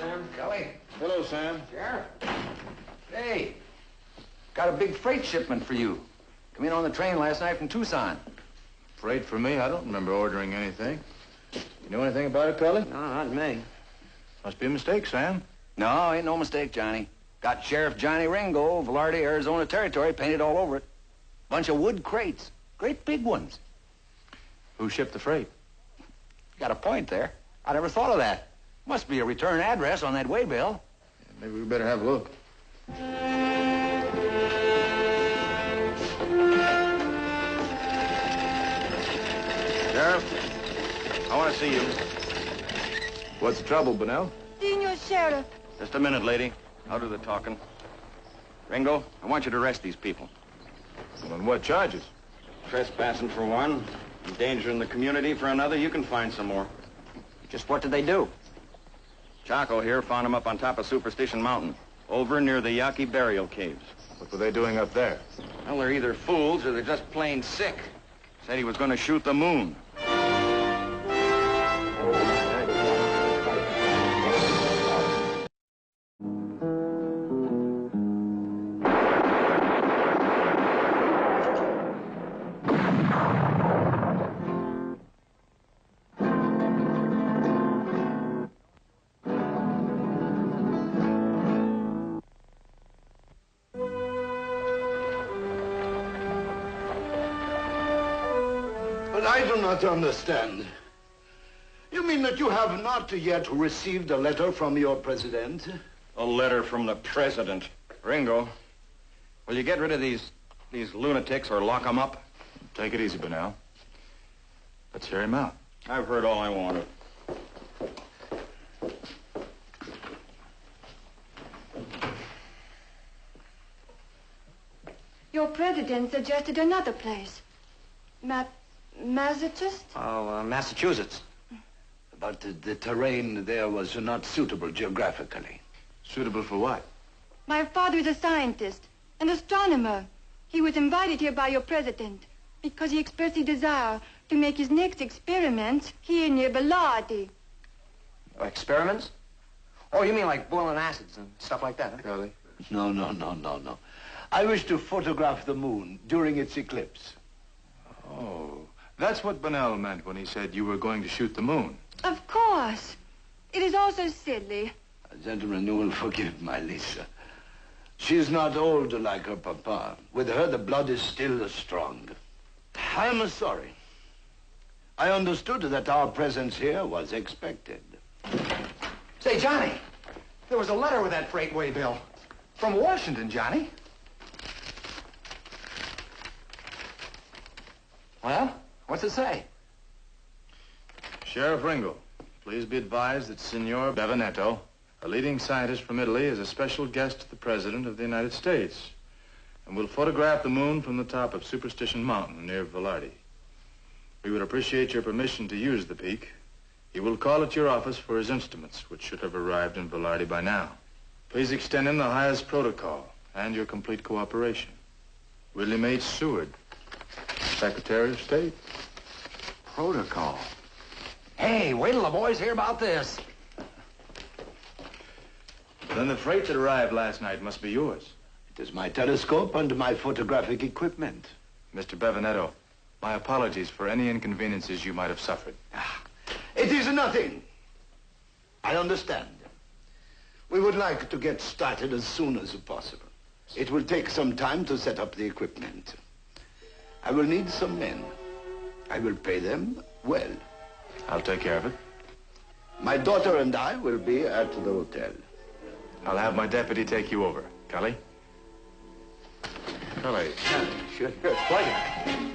Sam. Kelly. Hello, Sam. Sheriff. Hey, got a big freight shipment for you. Come in on the train last night from Tucson. Freight for me? I don't remember ordering anything. You know anything about it, Cully? No, not me. Must be a mistake, Sam. No, ain't no mistake, Johnny. Got Sheriff Johnny Ringo, Velarde, Arizona Territory, painted all over it. Bunch of wood crates. Great big ones. Who shipped the freight? Got a point there. I never thought of that. Must be a return address on that waybill. Yeah, maybe we better have a look. Sheriff, I want to see you. What's the trouble, Bunnell? Senior Sheriff. Just a minute, lady. I'll do the talking. Ringo, I want you to arrest these people. Well, on what charges? Trespassing for one, endangering the community for another. You can find some more. Just what did they do? Chaco here found them up on top of Superstition Mountain, over near the Yaqui burial caves. What were they doing up there? Well, they're either fools or they're just plain sick. Said he was going to shoot the moon. I do not understand. You mean that you have not yet received a letter from your president? A letter from the president. Ringo, will you get rid of these lunatics or lock them up? Take it easy, Bunnell. Let's hear him out. I've heard all I wanted. Your president suggested another place. Massachusetts? Oh, Massachusetts. But the terrain there was not suitable geographically. Suitable for what? My father is a scientist, an astronomer. He was invited here by your president because he expressed his desire to make his next experiments here near Velarde. Experiments? Oh, you mean like boiling acids and stuff like that, huh? Cully? No. I wish to photograph the moon during its eclipse. Oh, that's what Bunnell meant when he said you were going to shoot the moon. Of course. It is also silly. Gentlemen, you will forgive my Lisa. She is not old like her papa. With her, the blood is still strong. I am sorry. I understood that our presence here was expected. Say, Johnny, there was a letter with that freight waybill. From Washington, Johnny. Well, what's it say? Sheriff Ringo, please be advised that Signor Bevanetto, a leading scientist from Italy, is a special guest to the President of the United States and will photograph the moon from the top of Superstition Mountain near Velarde. We would appreciate your permission to use the peak. He will call at your office for his instruments, which should have arrived in Velarde by now. Please extend him the highest protocol and your complete cooperation. William H. Seward, Secretary of State. Protocol. Hey, wait till the boys hear about this. Then the freight that arrived last night must be yours. It is my telescope and my photographic equipment. Mr. Bevanetto, my apologies for any inconveniences you might have suffered. It is nothing. I understand. We would like to get started as soon as possible. It will take some time to set up the equipment. I will need some men. I will pay them well. I'll take care of it. My daughter and I will be at the hotel. I'll have my deputy take you over. Cully? Cully. Sure, it's pleasure.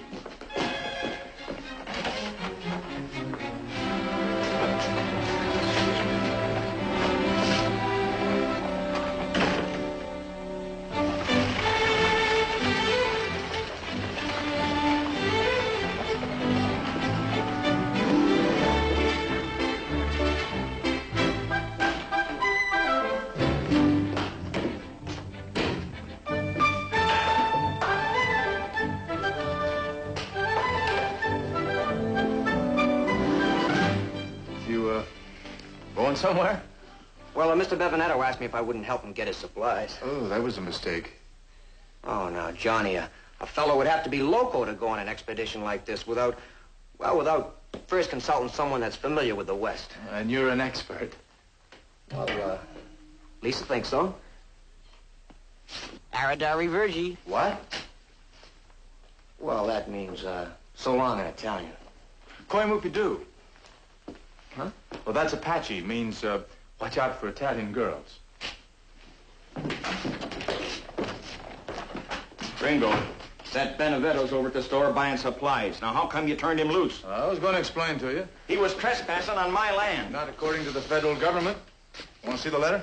Going somewhere? Well, Mr. Bevanetto asked me if I wouldn't help him get his supplies. Oh, that was a mistake. Oh, now, Johnny, a fellow would have to be loco to go on an expedition like this without first consulting someone that's familiar with the West. And you're an expert. Well, Lisa thinks so. Aradari Virgi. What? Well, that means, so long in Italian. Koimukidu. Huh? Well, that's Apache. Means, watch out for Italian girls. Ringo, that Benedetto's over at the store buying supplies. Now, how come you turned him loose? I was going to explain to you. He was trespassing on my land. Not according to the federal government. Want to see the letter?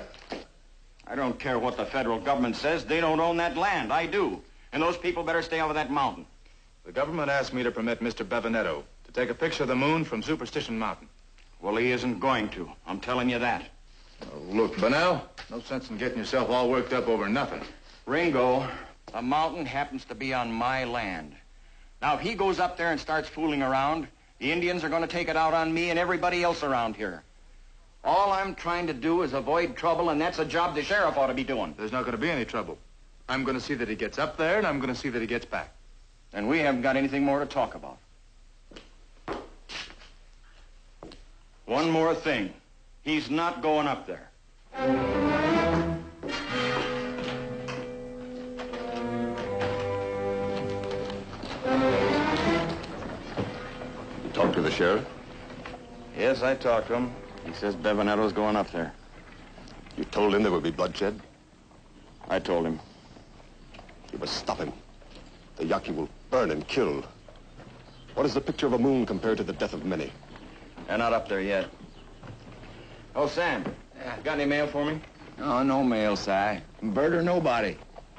I don't care what the federal government says. They don't own that land. I do. And those people better stay off of that mountain. The government asked me to permit Mr. Bevanetto to take a picture of the moon from Superstition Mountain. Well, he isn't going to. I'm telling you that. Look, Bunnell, no sense in getting yourself all worked up over nothing. Ringo, the mountain happens to be on my land. Now, if he goes up there and starts fooling around, the Indians are going to take it out on me and everybody else around here. All I'm trying to do is avoid trouble, and that's a job the sheriff ought to be doing. There's not going to be any trouble. I'm going to see that he gets up there, and I'm going to see that he gets back. And we haven't got anything more to talk about. One more thing. He's not going up there. You talked to the sheriff? Yes, I talked to him. He says Bevanetto's going up there. You told him there would be bloodshed? I told him. You must stop him. The Yaqui will burn and kill. What is the picture of a moon compared to the death of many? They're not up there yet. Oh, Sam, got any mail for me? Oh, no mail, Si. Bird or nobody.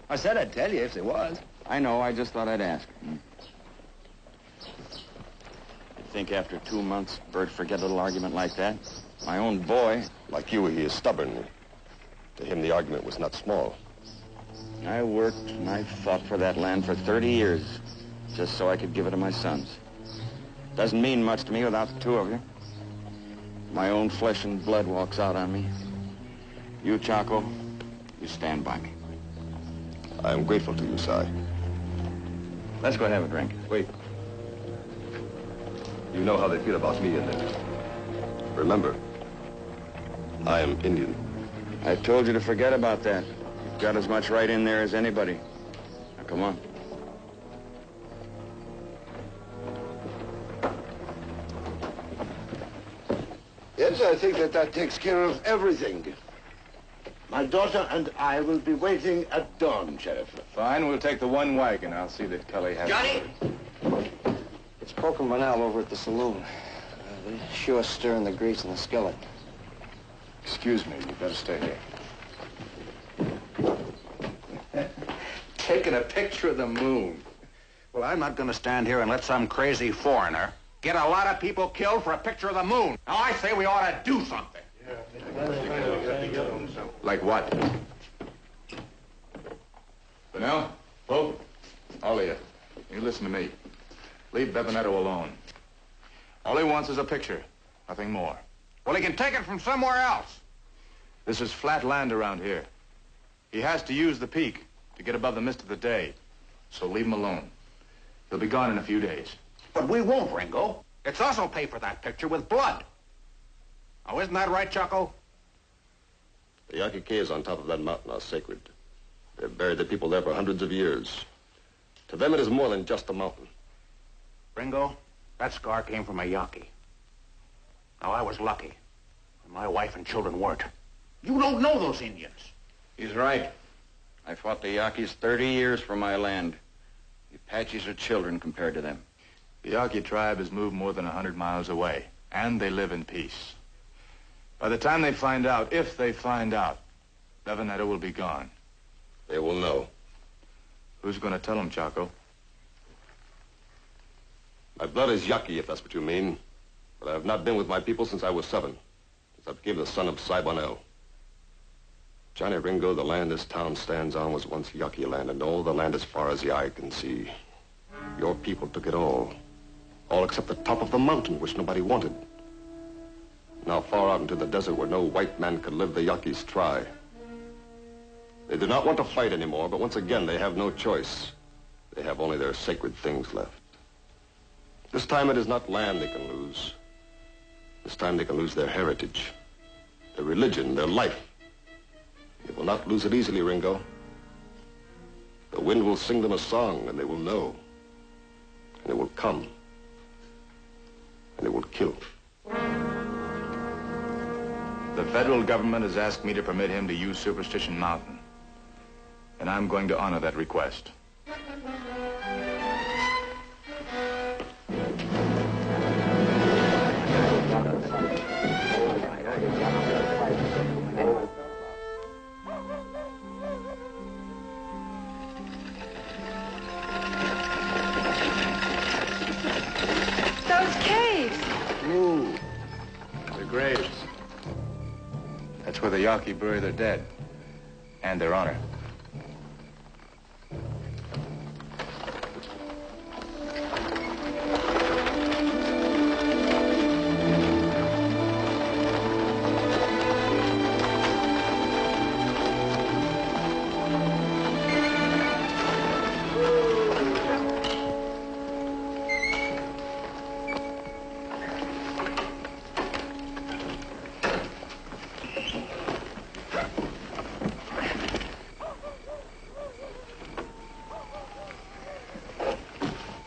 I said I'd tell you if there was. I know, I just thought I'd ask. You think after 2 months, Bert forget a little argument like that? My own boy. Like you, he is stubborn. To him, the argument was not small. I worked and I fought for that land for 30 years, just so I could give it to my sons. Doesn't mean much to me without the two of you. My own flesh and blood walks out on me. You, Chaco, you stand by me. I am grateful to you, Si. Let's go have a drink. Wait. You know how they feel about me in there. Remember, I am Indian. I told you to forget about that. You've got as much right in there as anybody. Now, come on. Yes, I think that takes care of everything. My daughter and I will be waiting at dawn, Sheriff. Fine, we'll take the one wagon. I'll see that Cully has... Johnny! It's Polk and Bunnell over at the saloon. They're sure stirring the grease in the skillet. Excuse me, you better stay here. Taking a picture of the moon. Well, I'm not going to stand here and let some crazy foreigner get a lot of people killed for a picture of the moon. Now, I say we ought to do something. Like what? Bunnell, Pope, all of you, you listen to me. Leave Bevanetto alone. All he wants is a picture, nothing more. Well, he can take it from somewhere else. This is flat land around here. He has to use the peak to get above the mist of the day. So leave him alone. He'll be gone in a few days. But we won't, Ringo. It's us who'll pay for that picture with blood. Now, isn't that right, Chaco? The Yaqui caves on top of that mountain are sacred. They've buried the people there for hundreds of years. To them, it is more than just a mountain. Ringo, that scar came from a Yaqui. Now, I was lucky. And my wife and children weren't. You don't know those Indians. He's right. I fought the Yaquis 30 years for my land. The Apaches are children compared to them. The Yaqui tribe has moved more than 100 miles away, and they live in peace. By the time they find out, if they find out, Bevanetto will be gone. They will know. Who's going to tell them, Chaco? My blood is Yaqui, if that's what you mean. But I have not been with my people since I was 7. Since I became the son of Bunnell. Johnny Ringo, the land this town stands on was once Yaqui land, and all the land as far as the eye can see. Your people took it all. All except the top of the mountain, which nobody wanted. Now far out into the desert where no white man could live, the Yaquis try. They do not want to fight anymore, but once again, they have no choice. They have only their sacred things left. This time it is not land they can lose. This time they can lose their heritage, their religion, their life. They will not lose it easily, Ringo. The wind will sing them a song, and they will know. And it will come. And it will kill. The federal government has asked me to permit him to use Superstition Mountain. And I'm going to honor that request. Those caves! Ooh, the graves. That's where the Yaqui bury their dead and their honor.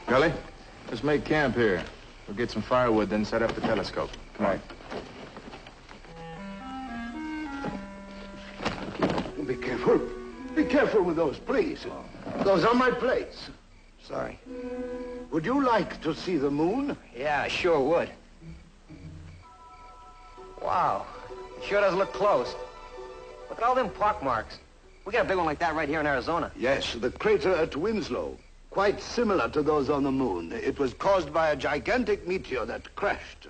Gully, let's make camp here. We'll get some firewood, then set up the telescope. Come on. Be careful. Be careful with those, please. Those are my plates. Sorry. Would you like to see the moon? Yeah, I sure would. Wow. It sure does look close. Look at all them pock marks. We got a big one like that right here in Arizona. Yes, the crater at Winslow. Quite similar to those on the moon. It was caused by a gigantic meteor that crashed.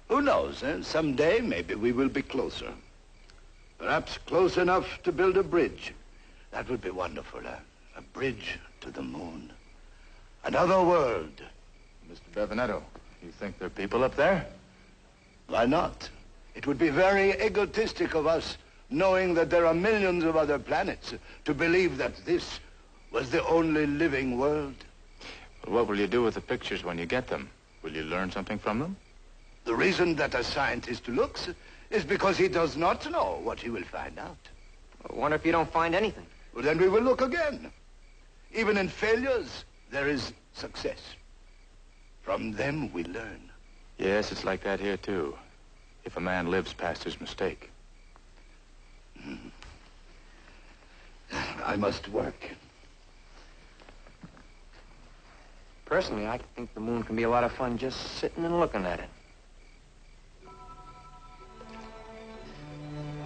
Who knows, eh? Someday, maybe we will be closer. Perhaps close enough to build a bridge. That would be wonderful, eh? A bridge to the moon. Another world. Mr. Bevanetto, you think there are people up there? Why not? It would be very egotistic of us, knowing that there are millions of other planets, to believe that this was the only living world. Well, what will you do with the pictures when you get them? Will you learn something from them? The reason that a scientist looks is because he does not know what he will find out. I wonder if you don't find anything. Well, then we will look again. Even in failures, there is success. From them, we learn. Yes, it's like that here, too. If a man lives past his mistake. I must work. Personally, I think the moon can be a lot of fun just sitting and looking at it.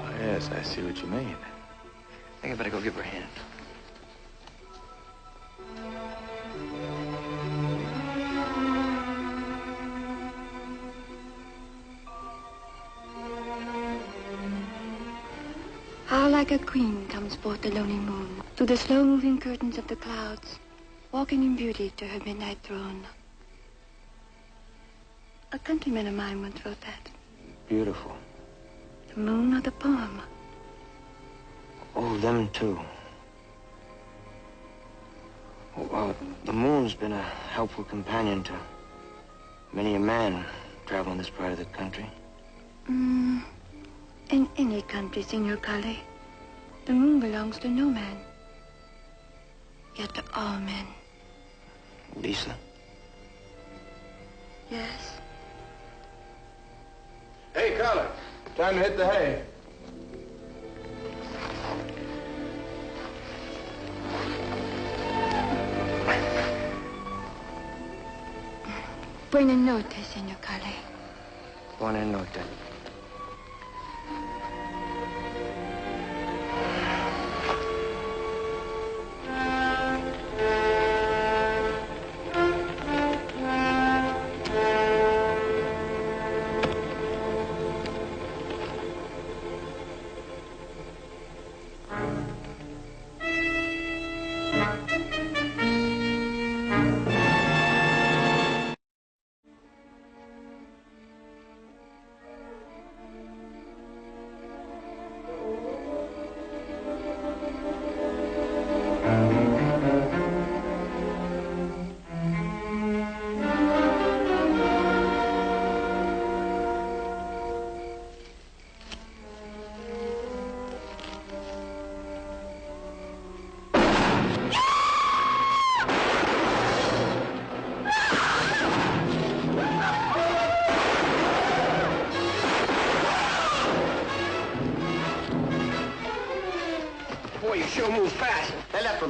Oh, yes, I see what you mean. I think I better go give her a hand. How like a queen comes forth the lonely moon through the slow-moving curtains of the clouds, walking in beauty to her midnight throne. A countryman of mine once wrote that. Beautiful. The moon or the poem. Oh, them too. Well, the moon's been a helpful companion to many a man traveling this part of the country. In any country, Senor Kali, the moon belongs to no man, yet to all men. Lisa? Yes. Hey, Carla, time to hit the hay. Buena noche, Senor Kali. Buena noche.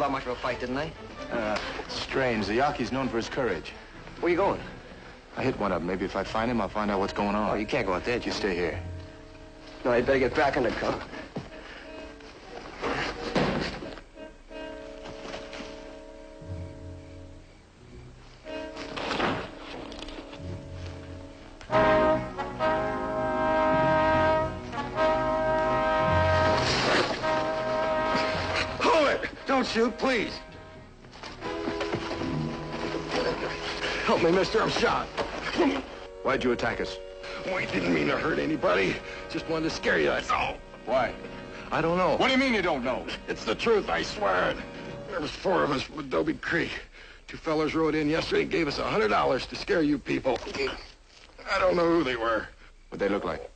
out much of a fight, didn't they? Strange. The Yaki's known for his courage. Where you going? I hit one up. Maybe if I find him, I'll find out what's going on. Oh, you can't go out there. You stay here. No, you better get back in the car. Don't shoot, please. Help me, mister. I'm shot. Why'd you attack us? We didn't mean to hurt anybody. Just wanted to scare you, that's all. Why? I don't know. What do you mean you don't know? It's the truth, I swear. There was 4 of us from Adobe Creek. 2 fellas rode in yesterday and gave us $100 to scare you people. I don't know who they were. What'd they look like?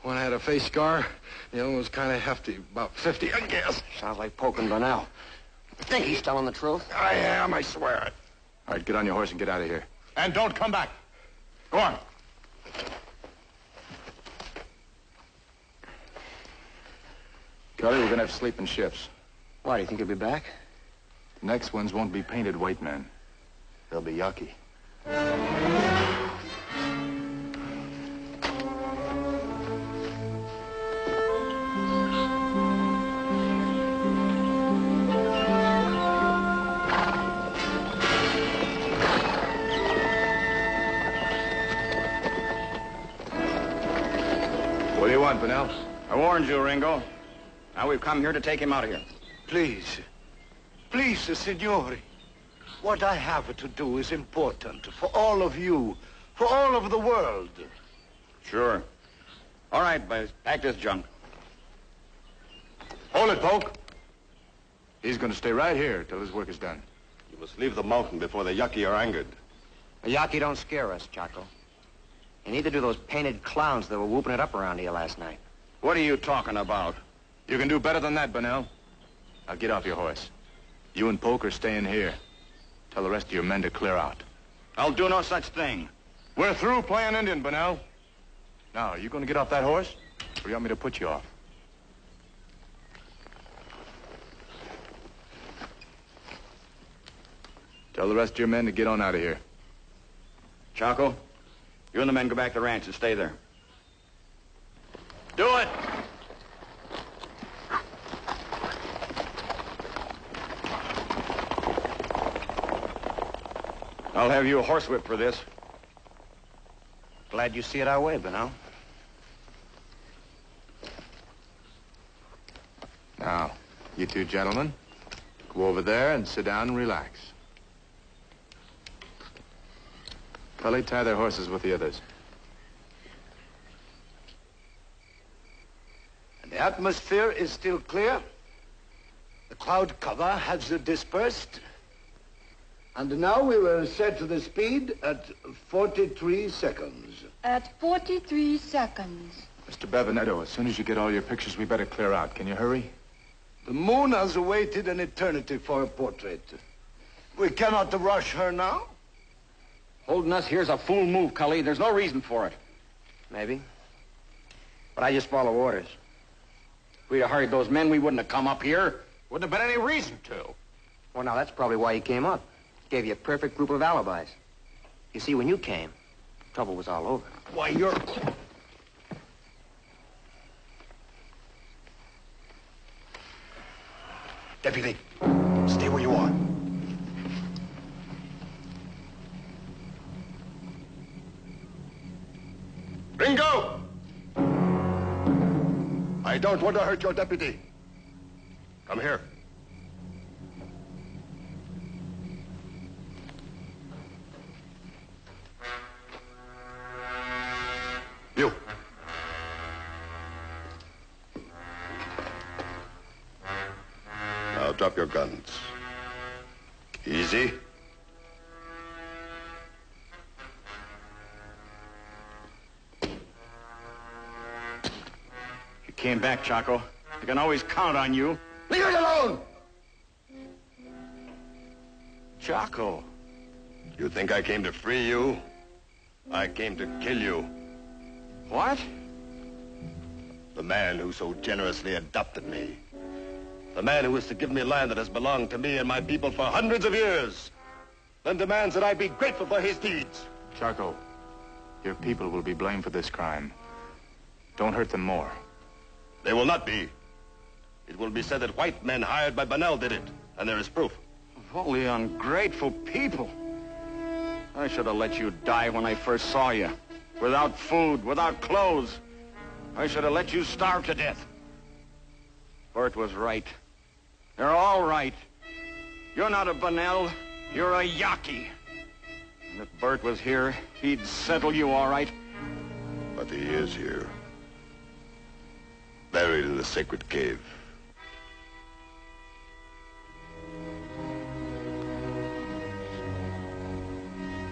One had a face scar. The other one was kind of hefty, about 50, I guess. Sounds like poking Bunnell. I think he's telling the truth. I am, I swear it. All right, get on your horse and get out of here. And don't come back. Go on. Kelly, we're gonna have sleeping shifts. Why, do you think he'll be back? The next ones won't be painted white men. They'll be Yaki. What do you want, Bunnell? I warned you, Ringo. Now we've come here to take him out of here. Please. Please, signore. What I have to do is important for all of you, for all of the world. Sure. All right, boys. Pack this junk. Hold it, Poke. He's gonna stay right here till his work is done. You must leave the mountain before the Yaki are angered. The Yaki don't scare us, Chaco. And neither do those painted clowns that were whooping it up around here last night. What are you talking about? You can do better than that, Bunnell. Now get off your horse. You and Poke are staying here. Tell the rest of your men to clear out. I'll do no such thing. We're through playing Indian, Bunnell. Now, are you going to get off that horse? Or you want me to put you off? Tell the rest of your men to get on out of here. Chaco, you and the men go back to the ranch and stay there. Do it! I'll have you horsewhipped for this. Glad you see it our way, Bunnell. Now, you 2 gentlemen, go over there and sit down and relax. Cully, tie their horses with the others. The atmosphere is still clear. The cloud cover has dispersed. And now we will set the speed at 43 seconds. At 43 seconds. Mr. Bevanetto, as soon as you get all your pictures, we better clear out. Can you hurry? The moon has waited an eternity for a portrait. We cannot rush her now. Holding us here's a fool move, Cully. There's no reason for it. Maybe. But I just follow orders. If we'd have hurried those men, we wouldn't have come up here. Wouldn't have been any reason to. Well, now, that's probably why he came up. Gave you a perfect group of alibis. You see, when you came, trouble was all over. Why, you're... Deputy, stay where you are. Ringo! I don't want to hurt your deputy. Come here. You. Now drop your guns. Easy. You came back, Chaco. I can always count on you. Leave it alone! Chaco. You think I came to free you? I came to kill you. What? The man who so generously adopted me. The man who is to give me land that has belonged to me and my people for hundreds of years, then demands that I be grateful for his deeds. Chaco, your people will be blamed for this crime. Don't hurt them more. They will not be. It will be said that white men hired by Bunnell did it, and there is proof. All the ungrateful people. I should have let you die when I first saw you. Without food, without clothes. I should have let you starve to death. Bert was right. They're all right. You're not a Bunnell. You're a Yaqui. And if Bert was here, he'd settle you all right. But he is here. Buried in the sacred cave.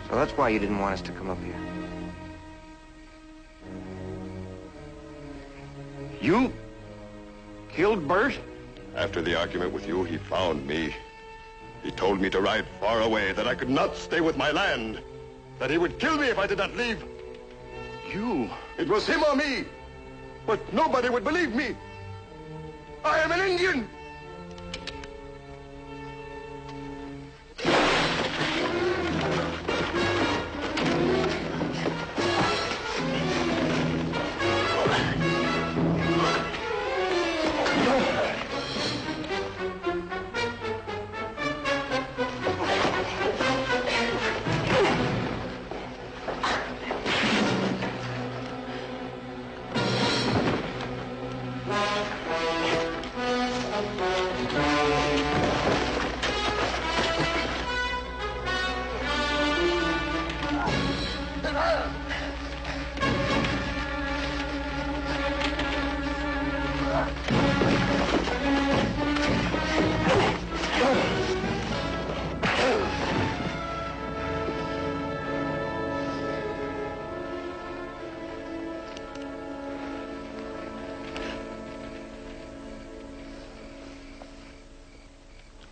So that's why you didn't want us to come up here. You killed Bert? After the argument with you, he found me. He told me to ride far away, that I could not stay with my land, that he would kill me if I did not leave. You? It was him or me, but nobody would believe me. I am an Indian.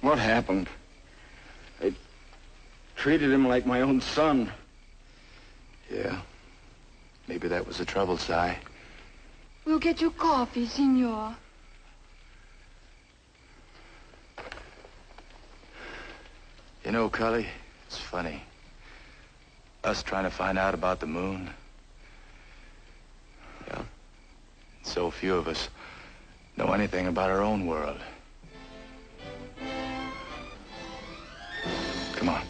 What happened? I treated him like my own son. Yeah. Maybe that was the trouble, Si. We'll get you coffee, senor. You know, Cully, it's funny. Us trying to find out about the moon. Yeah? So few of us know anything about our own world. Come on.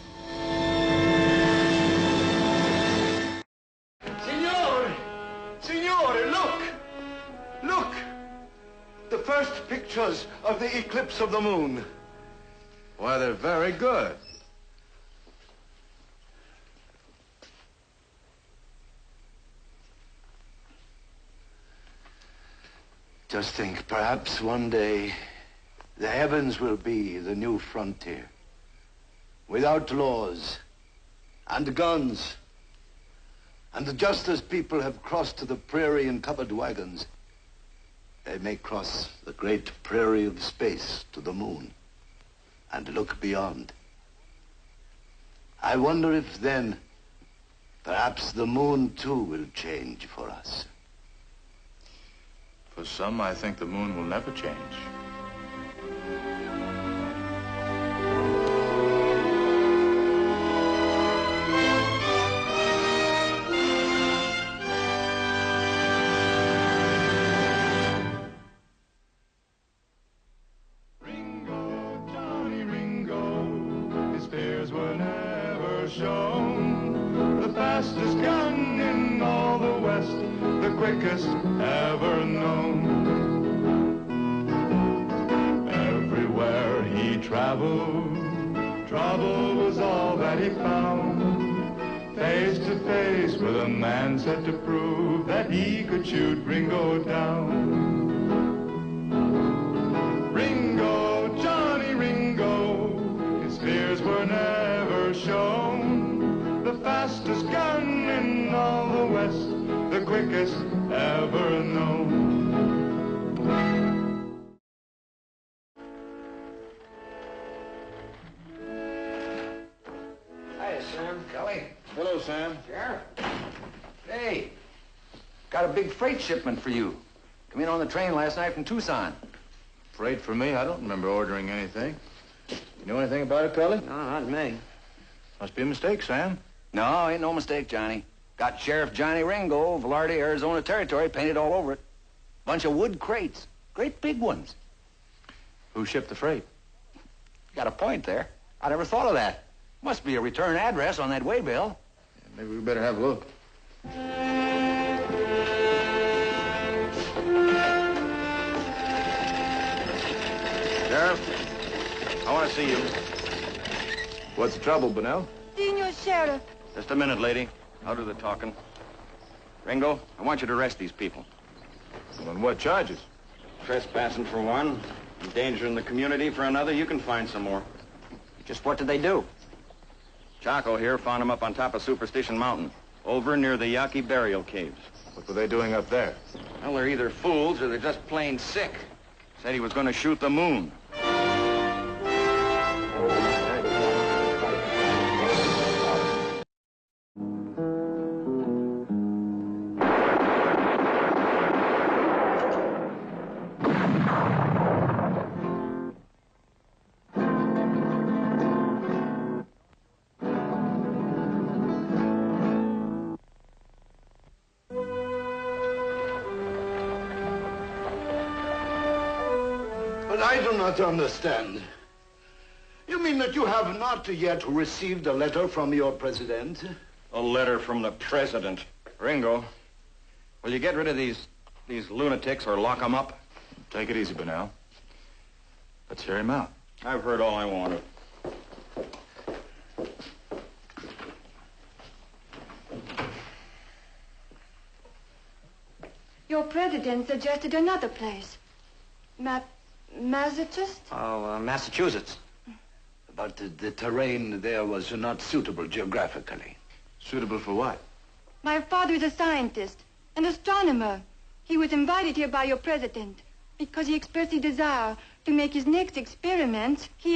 Signore, look! Look! The first pictures of the eclipse of the moon. Why, they're very good. Just think, perhaps one day the heavens will be the new frontier. Without laws and guns. And just as people have crossed the prairie in covered wagons, they may cross the great prairie of space to the moon and look beyond. I wonder if then, perhaps the moon too will change for us. For some, I think the moon will never change. Ever known. Everywhere he traveled, trouble was all that he found. Face to face with a man set to prove that he could shoot Ringo down. Ringo, Johnny Ringo, his fears were never shown. The fastest gun in all the West, the quickest ever known. Hiya, Sam. Kelly. Hello, Sam. Sheriff. Hey, got a big freight shipment for you. Come in on the train last night from Tucson. Freight for me? I don't remember ordering anything. You know anything about it, Curly? No, not me. Must be a mistake, Sam. No, ain't no mistake, Johnny. Got Sheriff Johnny Ringo, Velarde, Arizona Territory, painted all over it. Bunch of wood crates. Great big ones. Who shipped the freight? Got a point there. I never thought of that. Must be a return address on that waybill. Yeah, maybe we better have a look. Sheriff, I want to see you. What's the trouble, Bunnell? Senior Sheriff. Just a minute, lady. I'll do the talking. Ringo, I want you to arrest these people. Well, on what charges? Trespassing for one, endangering the community for another. You can find some more. Just what did they do? Chaco here found them up on top of Superstition Mountain, over near the Yaqui burial caves. What were they doing up there? Well, they're either fools or they're just plain sick. Said he was going to shoot the moon. But I do not understand. You mean that you have not yet received a letter from your president? A letter from the president. Ringo, will you get rid of these lunatics or lock them up? Take it easy, Bunnell. Let's hear him out. I've heard all I wanted. Your president suggested another place. Massachusetts? Oh, Massachusetts. But the terrain there was not suitable geographically. Suitable for what? My father is a scientist, an astronomer. He was invited here by your president because he expressed a desire to make his next experiments here.